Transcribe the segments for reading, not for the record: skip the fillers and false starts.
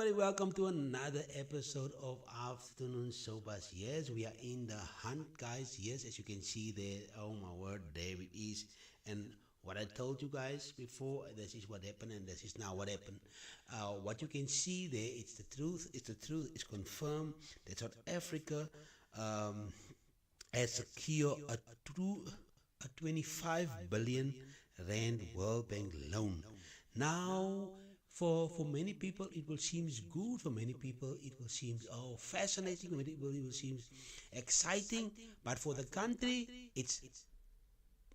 everybody, welcome to another episode of Afternoon Sobas. Yes, we are in the hunt, guys. Yes, as you can see there, oh my word, there it is. And what I told you guys before, this is what happened, and this is now what happened. What you can see there, it's the truth. It's the truth. It's confirmed that South Africa um, has secured a 25 billion rand World Bank loan. Now, for many people, it will seem good. For many people, it will seem fascinating. For many people, it will seem exciting. But for the country, it's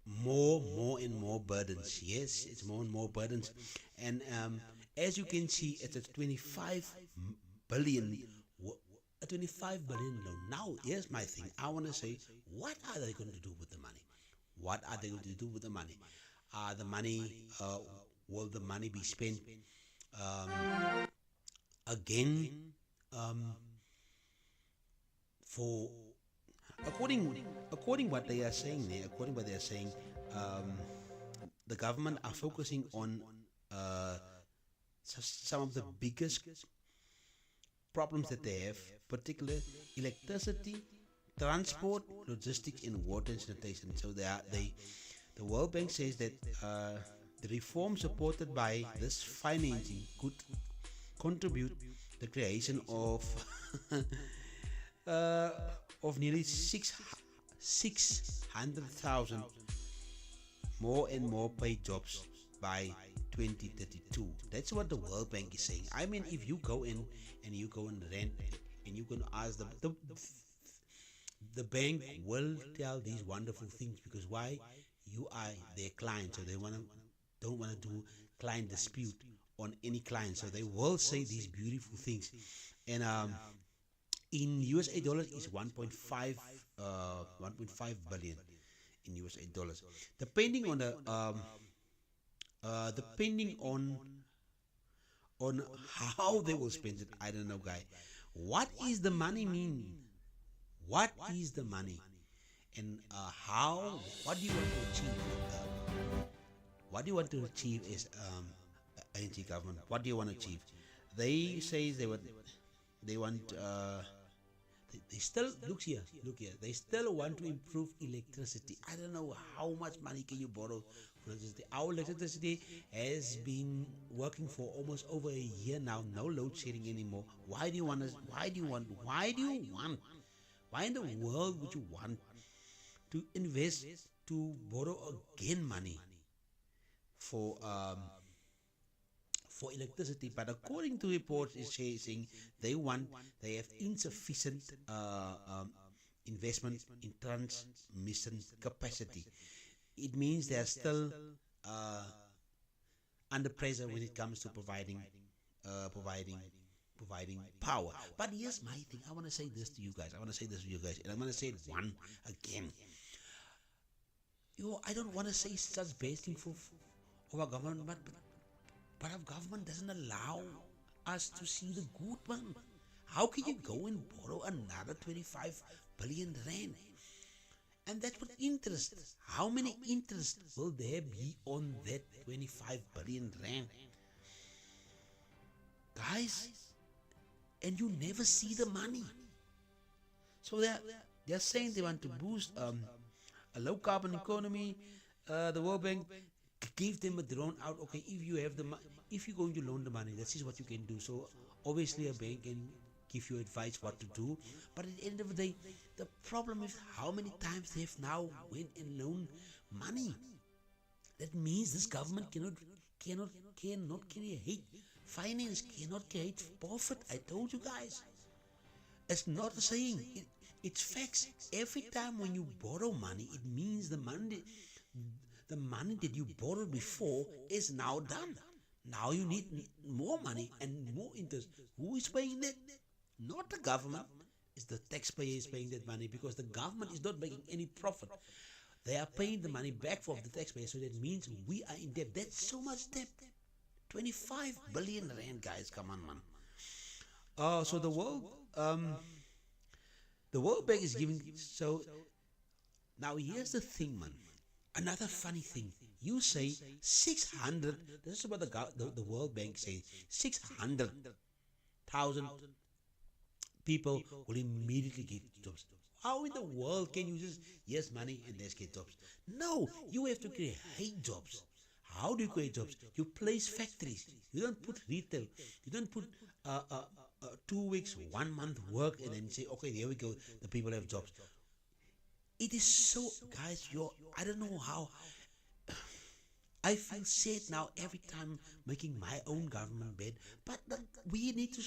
more and more burdens. Yes, it's more and more burdens. And as you can see, it's a 25 billion. A 25 billion loan. Now, here's my thing. I want to say, what are they going to do with the money? What are they going to do with the money? The money, will the money be spent again for according what they are saying there? According what they are saying, um, the government are focusing on uh, some of the biggest problems that they have, particularly electricity, transport, logistics, and water and sanitation. So the World Bank says that the reform supported by this financing could contribute the creation uh, of nearly 600,000 more and more paid jobs by 2032. That's what the World Bank is saying. I mean, if you go in and you go and rent and you can ask the bank will tell these wonderful things, because why? You are their client, so they don't want to do client dispute on any client, so they will say these beautiful things. And in USA dollars is 1.5 billion in USA dollars, depending on the depending on how they will spend it. I don't know, guy. What is the money mean? What is the money? And how? What do you want to achieve? What do you want to achieve is ANC government? What do you want to achieve? They say they want they still look here. They still want to improve electricity. I don't know how much money can you borrow for electricity. Our electricity has been working for almost over a year now. No load shedding anymore. Why do you want? Why in the world would you want to invest to borrow again money for electricity? But according to reports, it's saying they have insufficient investment in transmission capacity. It means they are still uh, under pressure when it comes to uh, providing providing power. But here's my thing. I want to say this to you guys. And I'm going to say it one again. I don't want to say such bad thing of our government, but our government doesn't allow us to see the good one. How can you go and borrow another 25 billion rand? And that's what interest. How many interest will there be on that 25 billion rand? Guys, and you never see the money. So they're saying they want to boost a low carbon economy. The World Bank give them a drawn out. Okay, if you're going to loan the money, this is what you can do. So obviously a bank can give you advice what to do. But at the end of the day, the problem is how many times they've now went and loaned money. That means this government cannot create finance, cannot create profit. I told you guys. It's not a saying. It's facts. Every time when you borrow money, it means the money that you borrowed before is now done. Now you need more money and more interest. Who is paying that? Not the government. It's the taxpayers paying that money, because the government is not making any profit. They are paying the money back for the taxpayers, so that means we are in debt. That's so much debt. 25 billion rand, guys. Come on, man. So the World Bank is giving. So now here's the thing, man. Another funny thing. You say 600. This is what the World Bank says. 600,000 100,000 people will immediately get jobs. How in the world can you just, yes, money and let's get jobs? No, you have to create jobs. How do you create jobs? You place factories. You don't put retail. You don't put 2 weeks, 1 month work and then say, okay, here we go, the people have jobs. It is so, guys, I don't know how. I feel sad now every time making my own government bed, but we need to,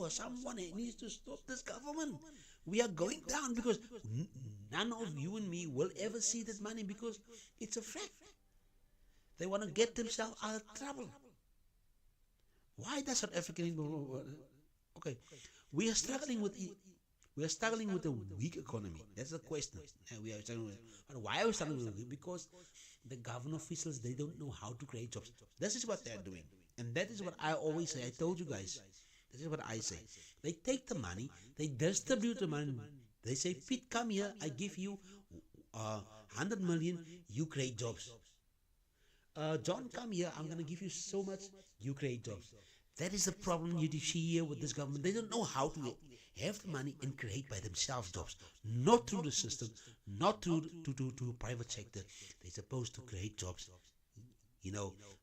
someone needs to stop this government. We are going down because none of you and me will ever see that money because it's a fact. They want to get themselves out of trouble. Why does South African? Okay, we are struggling with a weak economy. That's the question. And we are struggling with. But why are we struggling with it? Because the government officials, they don't know how to create jobs. This is what they are doing, and that is what I always say. I told you guys. This is what I say. They take the money, they distribute the money. They say, Pete, come here. I give you 100 million. You create jobs. John, come here. I'm going to give you so much. You create jobs. That is the problem you see here with this government. They don't know how to have the money and create by themselves jobs. Not through the system, not through to private sector. They're supposed to create jobs,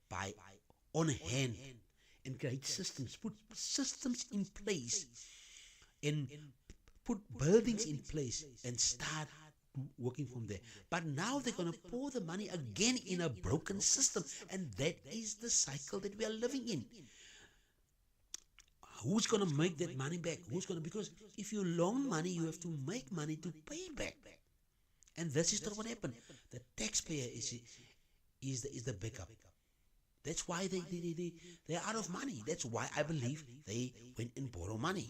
by on hand and create systems. Put systems in place and put buildings in place and start working from there. But now they're going to pour the money again in a broken system, and that is the cycle that we are living in. Who's going to make that money back? Because if you loan money, you have to make money to pay back. And this is not what happened. The taxpayer is the backup. That's why they're out of money. That's why I believe they went and borrow money.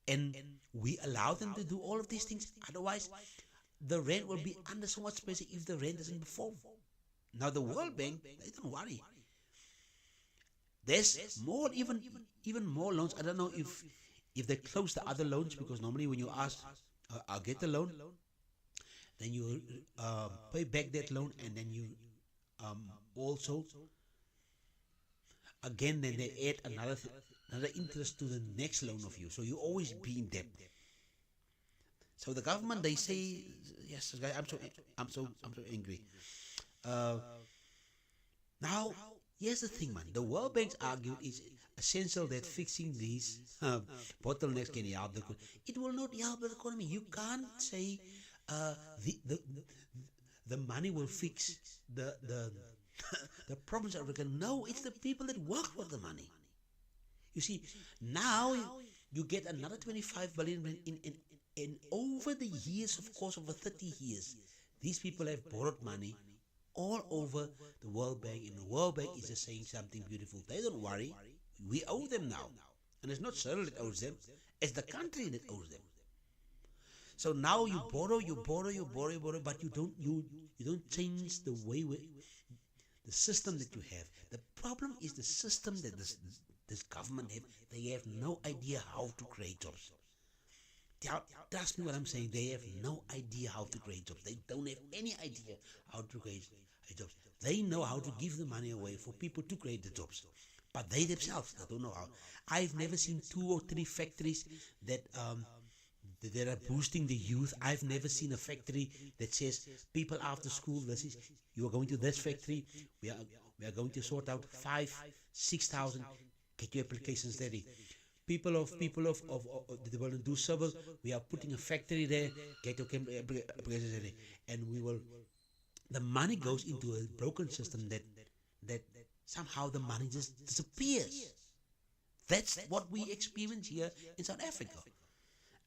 And we allow them to do all of these things. Otherwise, the rand will be under so much pressure if the rand doesn't perform. Now the World Bank, they don't worry. There's more, even more loans. I don't know if they close the other loans, because normally when you ask, I'll get a loan, then you pay back that loan, and then you also again then they add another interest to the next loan of you. So you always be in debt. So the government, they say, yes, guys, I'm so angry. Now, here's the thing, man. The World Bank's argument is essential that fixing these bottlenecks can help the economy. It will not help the economy. You can't say the money will fix the the problems of Africa. No, it's the people that work for the money. You see, now you get another 25 billion in over the years, of course, over 30 years. These people have borrowed money all over the World Bank, and the World Bank is just saying something beautiful. They don't worry. We owe them now. And it's not Cyril that owes them, it's the country that owes them. So now you borrow, but you don't change the way the system that you have. The problem is the system that this government have. They have no idea how to create jobs. Trust me what I'm saying. They have no idea how to create jobs. They don't have any idea how to create jobs. They know how to give the money away for people to create the jobs, but they themselves, they don't know how. I've never seen 2 or 3 factories that are boosting the youth. I've never seen a factory that says, people after school, you are going to this factory, we are going to sort out 5,000-6,000, get your applications ready. People of they want to do civil, we are putting a factory there, get your applications ready. And the money goes into a broken system that somehow the money just disappears. That's what we experience here in South Africa.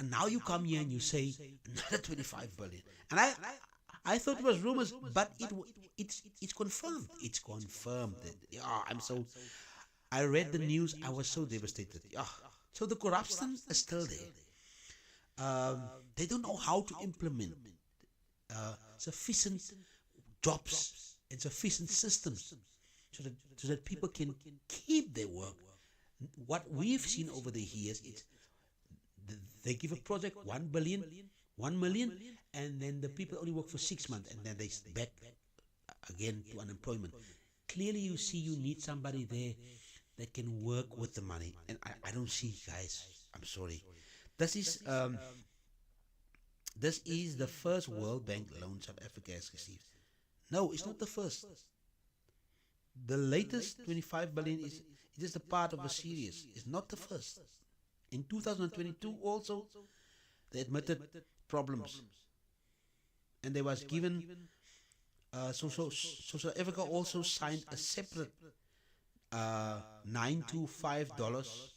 And now you come here and you say another 25 billion. And I thought it was rumors, but it's confirmed. It's confirmed. I read the news. I was so devastated. So the corruption is still there. They don't know how to implement sufficient jobs and sufficient systems so that people can keep their work. What we've seen over the years is they give a project 1 million, and then the people only work for 6 months, and then they back again to unemployment. Clearly, you see, you need somebody there that can work with the money. And I don't see, guys. I'm sorry. This is this is the first World Bank loan South Africa has received. No, it's not the first. The latest 25 billion is just a part of a series. It's not the first. In 2022 also, they admitted problems. And they was given, so South Africa also signed a separate $9 to $5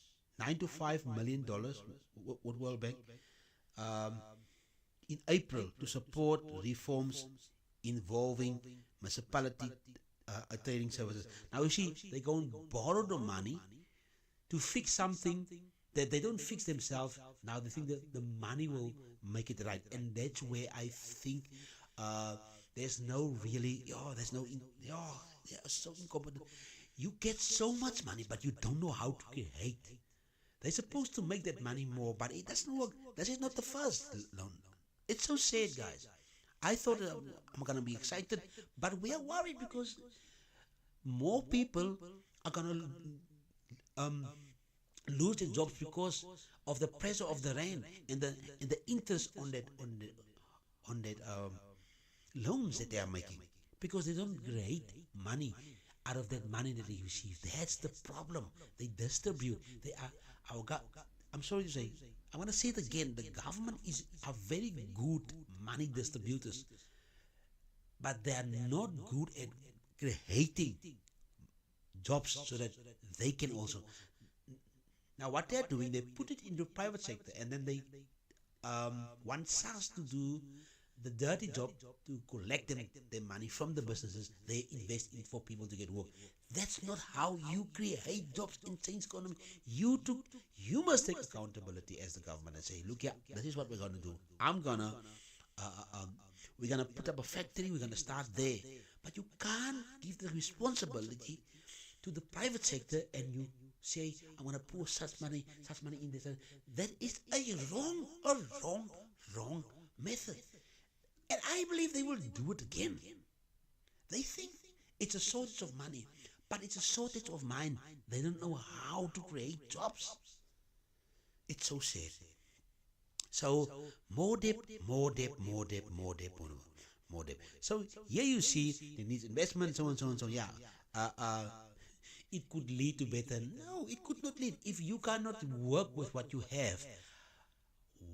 with World Bank in April to support reforms involving municipality trading services. Now you see, they go and borrow the money to fix something that they don't fix themselves. Now they think that the money will make it right, and that's where I think there's no really, there's no, they're so incompetent. You get so much money, but you don't know how to create. They're supposed to make that money more, but it doesn't work. This is not the first loan. It's so sad, guys. I thought I'm gonna be excited, but we are worried because more people are gonna lose their jobs because of the pressure of the rand and the interest on that loans that they are making, because they don't create money out of that money that they receive. That's the problem. They distribute. They are I'm sorry to say, I want to say it again. The government are very good money distributors, but they are not good at creating jobs so that they can also. Now what they're doing, they put it into private sector, and then they want SARS to do the dirty job to collect their money from the businesses. They invest in for people to get work. That's not how you create jobs in change economy. You must take accountability as the government and say, look, yeah, this is what we're gonna do. We're gonna put up a factory. We're gonna start there. But you can't give the responsibility to the private sector and you say, I'm gonna pour such money in this. That is a wrong method. And I believe they will do it again. They think it's a shortage of money, but it's a shortage of mind. They don't know how to create jobs. It's so sad. So more debt. So here you see there needs investment, so on. Yeah. It could lead to better. No, it could not lead. If you cannot work with what you have,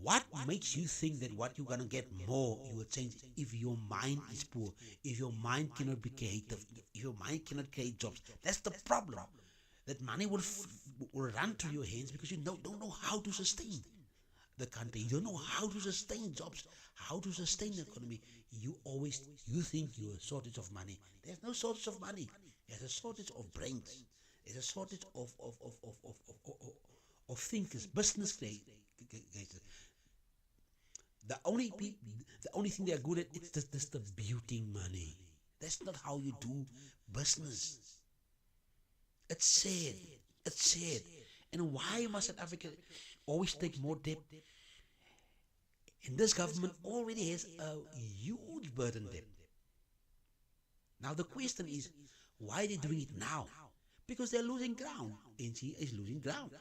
what makes you think that what you're gonna get more, you will change? If your mind is poor, if your mind cannot be creative, if your mind cannot create jobs, that's the problem. That money will run to your hands because you don't know how to sustain the country. You don't know how to sustain jobs, how to sustain the economy. You think you're a shortage of money. There's no shortage of money. There's a shortage of brains. There's a shortage of thinkers, business creators. The only thing they are good at is distributing money. That's not how you do business. It's sad. And why must South Africa always take more debt? And this government already has a huge burden debt. Now the question is, why are they doing it now? Because they're losing ground. NC is losing ground.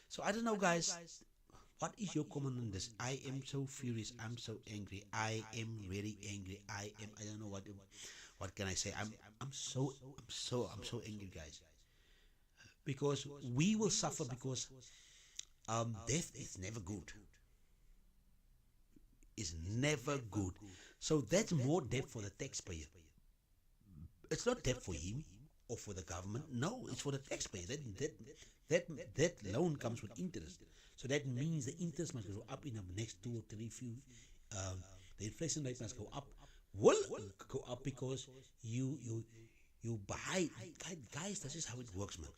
So I don't know, guys. What is your comment on this? I am so furious. I'm so angry. I am really angry. I don't know what can I say. I'm so angry, guys. Because we will suffer because death is never good. It's never good. So that's more debt for the taxpayer. It's not debt for him or for the government. No, it's for the taxpayer. That loan comes with interest. So that means the interest must go up in the next 2 or 3 few. The inflation rate must go up. Will go up because you buy. Guys, this is how it works, man.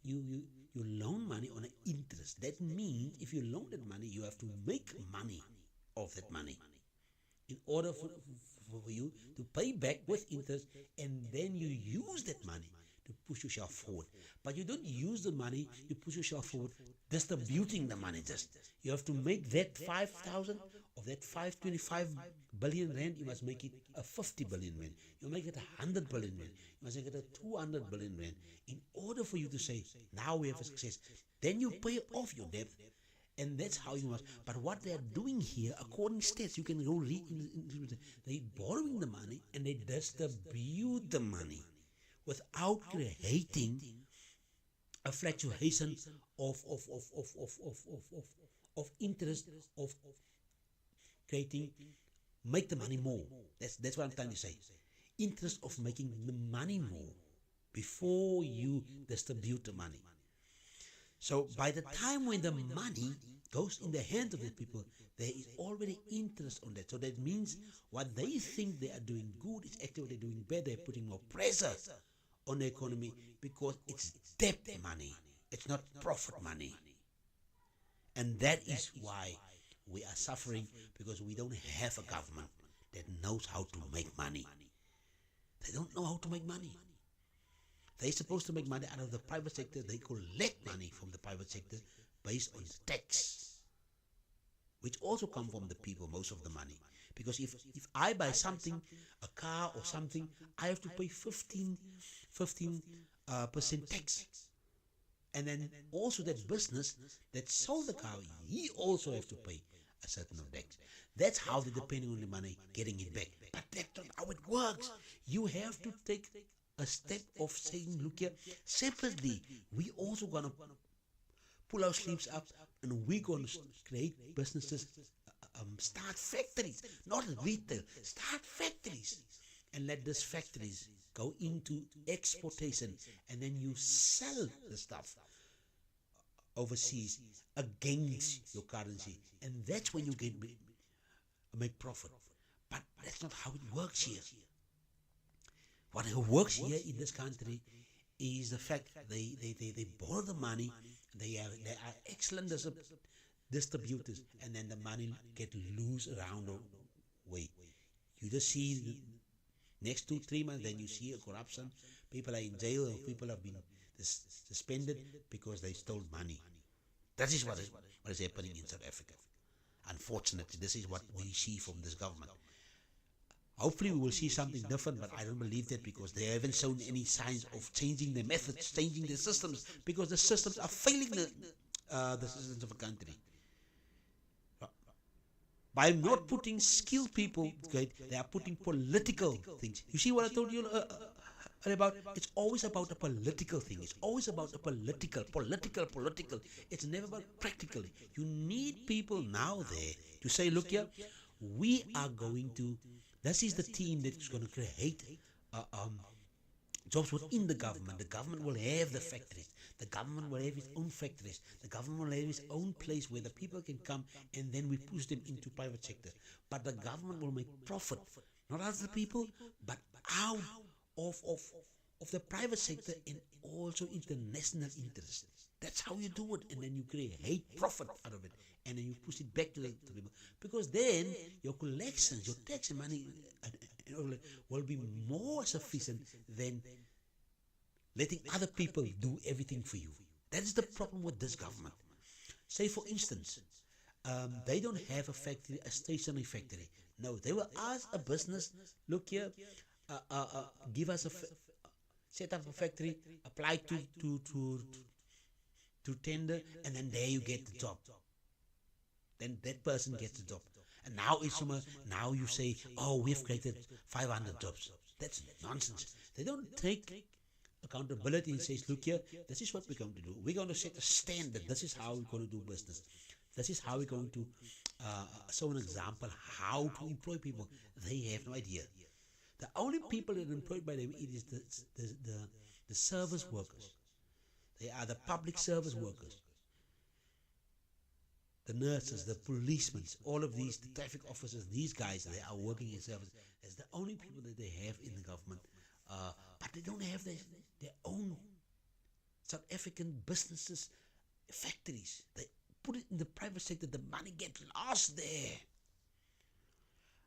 You loan money on an interest. That means if you loan that money, you have to make money of that money in order for you to pay back with interest, and then you use that money to push yourself forward. But you don't use the money to push yourself forward distributing the money. Just you have to make that 5,000 of that 525 billion rand, you must make it a 50 billion rand. You make it 100 billion rand. You must make it a 200 billion rand. In order for you to say, now we have a success, then you pay off your debt. And that's how you must. But what they are doing here, according to stats, you can go read, they're borrowing the money and they distribute the money without creating a fluctuation of interest, of creating, make the money more. That's what I'm trying to say. Interest of making the money more before you distribute the money. So by the time when the money goes in the hands of the people, there is already interest on that. So that means what they think they are doing good is actually what they're doing bad. They're putting more pressure on the economy because it's debt money. It's not profit money. And that is why we are suffering, because we don't have a government that knows how to make money. They don't know how to make money. They're supposed to make money out of the private sector. They collect money from the private sector based on tax, which also come from the people, most of the money. Because if I buy something, a car or something, I have to pay 15% tax. And then also that business that sold the car, he also have to pay a certain amount of tax. That's how they're depending on the money, getting it back. But that's not how it works. You have to take a step of saying, look here, separately, we also going to pull our sleeves up and we're going to create businesses, start factories, not retail, start factories, and let these factories go into exportation, and then you sell the stuff overseas against your currency, and that's when you make profit. But that's not how it works here. What works here in this country is the fact they borrow the money, they are excellent distributors, and then the money get loose around the way. You just see the next 2-3 months, then you see a corruption. People are in jail, or people have been suspended because they stole money. That is what is happening in South Africa. Unfortunately, this is what we see from this government. Hopefully we will see something different, but I don't believe that, because they haven't shown any signs of changing their methods, changing their systems, because the systems are failing the systems of a country. By not putting skilled people, they are putting political things. You see what I told you about? It's always about a political thing. It's always about a political. It's never about practically. You need people now there to say, look here, we are going to, this is the team that is going to create jobs within the government. The government will have the factories. The government will have its own factories. The government will have its own place where the people can come, and then we push them into private sector. But the government will make profit, not out of the people, but out of the private sector, and also international interest. That's how you do it, and then you create profit out of it, and then you push it back to the people. Because then your collections, your tax money will be more sufficient than letting other people do everything for you. That is the problem with this government. Say for instance, they don't have a factory, a stationary factory. No, they will ask a business, look here, give us set up a factory, apply to tender, and then there you get the job. Then that person gets the job. And now now you say, oh, we've created 500 jobs. That's nonsense. They don't take accountability and says, look here, this is what we're going to do. We're going to set a standard. This is how we're going to do business. This is how we're going to show an example how to employ people. They have no idea. The only people that are employed by them is the service workers. They are the public service workers. The nurses, the policemen, all of these, the traffic officers, these guys, they are working in service. That's the only people that they have in the government. But they don't have their own South African businesses, factories. They put it in the private sector. The money gets lost there.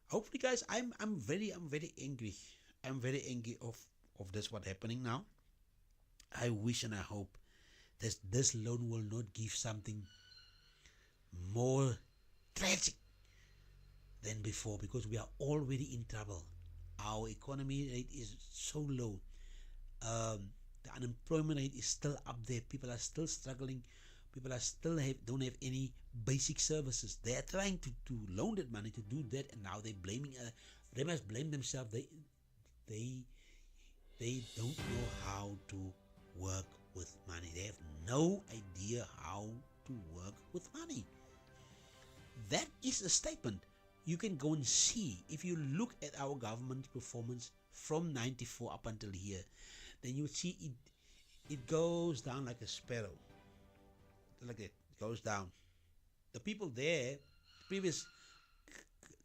Hopefully, guys, I'm very angry. I'm very angry of this what happening now. I wish and I hope that this loan will not give something more tragic than before, because we are already in trouble. Our economy rate is so low. The unemployment rate is still up there. People are still struggling. People are still don't have any basic services. They are trying to loan that money to do that, and now they're blaming. They must blame themselves. They they don't know how to work with money. They have no idea how to work with money. That is a statement. You can go and see, if you look at our government performance from 94 up until here, then you see it goes down like a sparrow. Like that. It goes down. The people there, previous,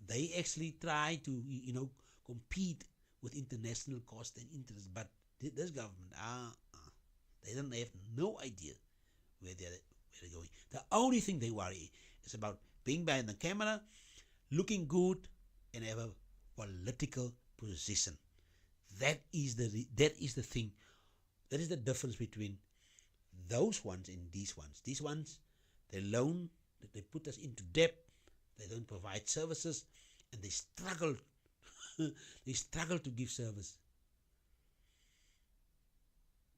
they actually try to, compete with international cost and interest, but this government, they don't have no idea where they're going. The only thing they worry is about being behind the camera, looking good, and have a political position. That is the thing. That is the difference between those ones and these ones. These ones, they loan, they put us into debt, they don't provide services, and they struggle. They struggle to give service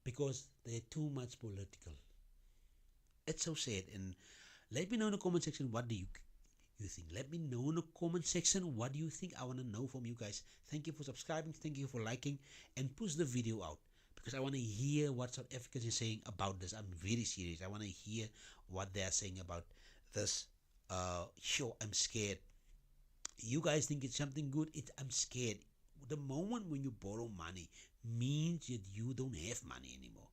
because they're too much political. It's so sad. And let me know in the comment section, what do you think? Let me know in the comment section, what do you think? I want to know from you guys. Thank you for subscribing, thank you for liking, and push the video out, because I want to hear what South Africans are saying about this. I'm very serious. I want to hear what they are saying about this. Sure, I'm scared. You guys think it's something good? I'm scared. The moment when you borrow money means that you don't have money anymore.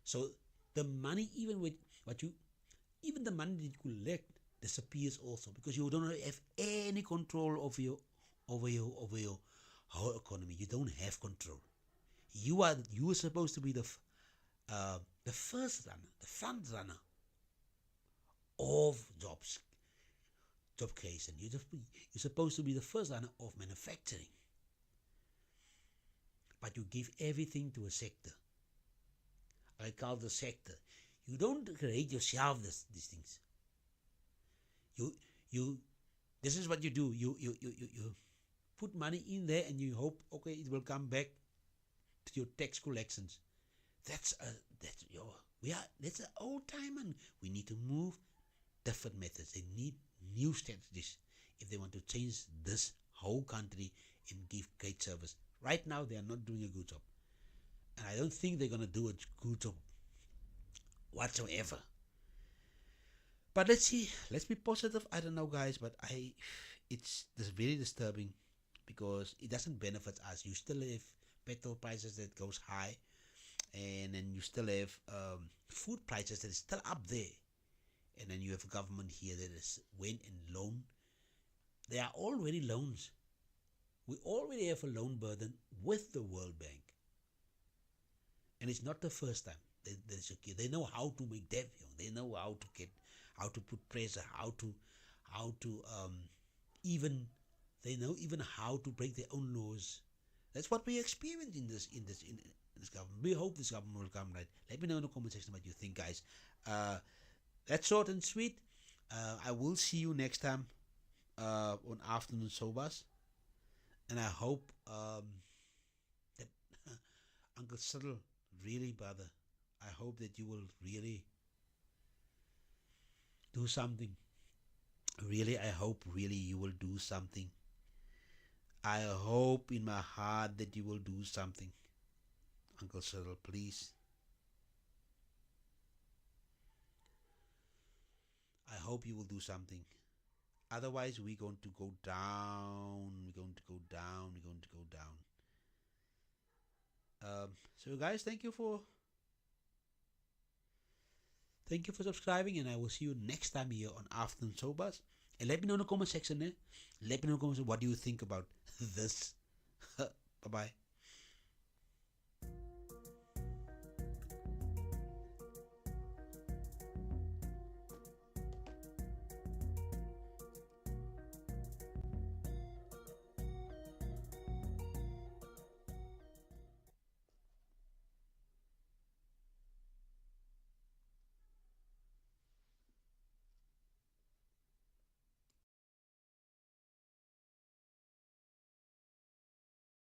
So the money, even the money that you collect, disappears also, because you don't have any control over your whole economy. You don't have control. You are supposed to be the first runner, the front runner of job creation. You're supposed to be the first runner of manufacturing, but you give everything to a sector. I call the sector. You don't create yourself these things. This is what you do. You put money in there and you hope, okay, it will come back to your tax collections. That's an old time, and we need to move different methods. They need new strategies if they want to change this whole country and give great service. Right now, they are not doing a good job, and I don't think they're gonna do a good job whatsoever. But let's see. Let's be positive. I don't know, guys, but it's very disturbing, because it doesn't benefit us. You still have petrol prices that goes high, and then you still have food prices that is still up there, and then you have a government here that is went and loan. There are already loans. We already have a loan burden with the World Bank, and it's not the first time. They know how to make debt. They know how to put pressure, how to even they know even how to break their own laws. That's what we experience in this government. We hope this government will come right. Let me know in the comment section what you think, guys. That's short and sweet. I will see you next time on Afternoon Sobas, and I hope that Uncle Cyril, really, brother, I hope that you will really do something. Really, I hope really you will do something. I hope in my heart that you will do something. Uncle Cyril, please. I hope you will do something. Otherwise, we're going to go down. We're going to go down. We're going to go down. So, guys, thank you for subscribing, and I will see you next time here on Afternoon Sobas. And let me know in the comment section. Let me know in the comment section, what do you think about this. Bye bye.